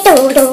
Dapadeedadeedadodo,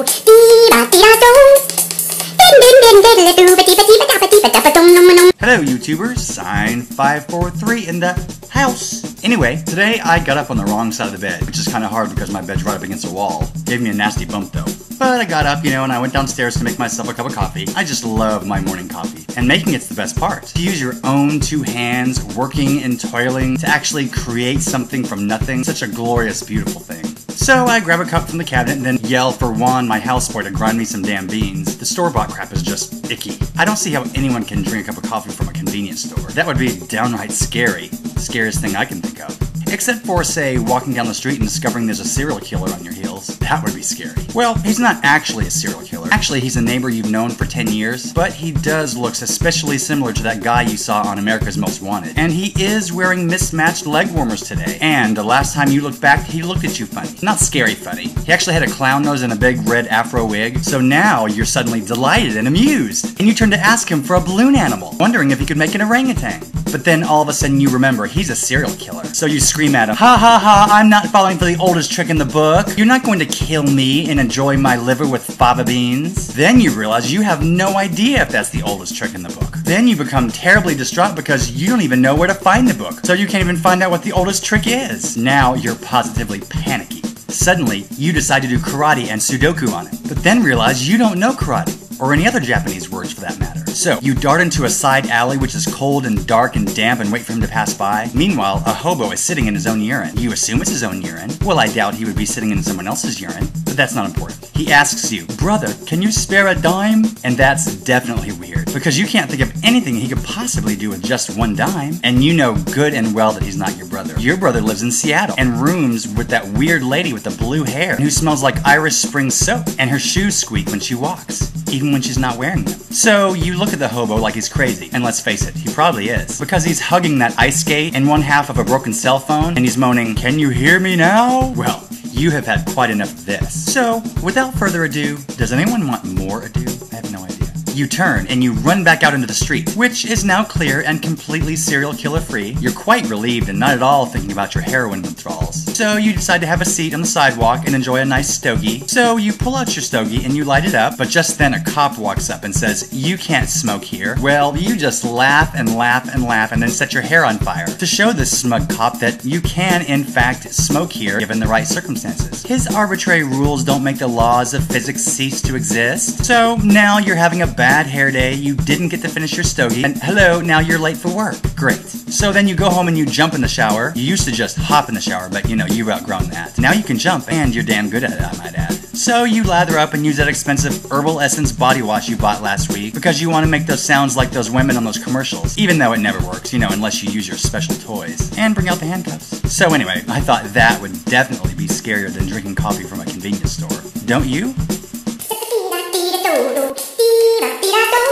Dapadeedadeedadodo. Hello YouTubers, Sign543 in the house. Anyway, today I got up on the wrong side of the bed, which is kind of hard because my bed's right up against the wall. Gave me a nasty bump though. But I got up, and I went downstairs to make myself a cup of coffee. I just love my morning coffee. And making it's the best part. To use your own two hands, working and toiling, to actually create something from nothing, such a glorious, beautiful thing. So I grab a cup from the cabinet and then yell for Juan, my houseboy, to grind me some damn beans. The store-bought crap is just icky. I don't see how anyone can drink a cup of coffee from a convenience store. That would be downright scary. The scariest thing I can think of. Except for, say, walking down the street and discovering there's a serial killer on your heels. That would be scary. Well, he's not actually a serial killer. Actually, he's a neighbor you've known for 10 years, but he does look especially similar to that guy you saw on America's Most Wanted. And he is wearing mismatched leg warmers today. And the last time you looked back, he looked at you funny. Not scary funny. He actually had a clown nose and a big red afro wig. So now you're suddenly delighted and amused. And you turn to ask him for a balloon animal, wondering if he could make an orangutan. But then all of a sudden you remember he's a serial killer. So you scream at him, "Ha ha ha, I'm not falling for the oldest trick in the book. You're not going to kill me and enjoy my liver with fava beans." Then you realize you have no idea if that's the oldest trick in the book. Then you become terribly distraught because you don't even know where to find the book. So you can't even find out what the oldest trick is. Now you're positively panicky. Suddenly, you decide to do karate and Sudoku on it. But then realize you don't know karate. Or any other Japanese words for that matter. So, you dart into a side alley which is cold and dark and damp and wait for him to pass by. Meanwhile, a hobo is sitting in his own urine. You assume it's his own urine. Well, I doubt he would be sitting in someone else's urine, but that's not important. He asks you, "Brother, can you spare a dime?" And that's definitely weird, because you can't think of anything he could possibly do with just one dime. And you know good and well that he's not your brother. Your brother lives in Seattle and rooms with that weird lady with the blue hair who smells like Irish Spring soap, and her shoes squeak when she walks, even when she's not wearing them. So you look at the hobo like he's crazy, and let's face it, he probably is, because he's hugging that ice skate and one half of a broken cell phone, and he's moaning, "Can you hear me now?" Well, you have had quite enough of this. So, without further ado, does anyone want more ado? I have no idea. You turn and you run back out into the street, which is now clear and completely serial killer free. You're quite relieved and not at all thinking about your heroin withdrawals. So you decide to have a seat on the sidewalk and enjoy a nice stogie. So you pull out your stogie and you light it up, but just then a cop walks up and says, "You can't smoke here." Well, you just laugh and laugh and laugh and then set your hair on fire to show this smug cop that you can in fact smoke here given the right circumstances. His arbitrary rules don't make the laws of physics cease to exist. So now you're having a bad hair day, you didn't get to finish your stogie, and hello, now you're late for work. Great. So then you go home and you jump in the shower. You used to just hop in the shower, but you've outgrown that. Now you can jump, and you're damn good at it, I might add. So you lather up and use that expensive Herbal Essence body wash you bought last week because you want to make those sounds like those women on those commercials, even though it never works, unless you use your special toys. And bring out the handcuffs. So anyway, I thought that would definitely be scarier than drinking coffee from a convenience store. Don't you? Dapadeedadeedadodo, Dapadeedadeedadodo.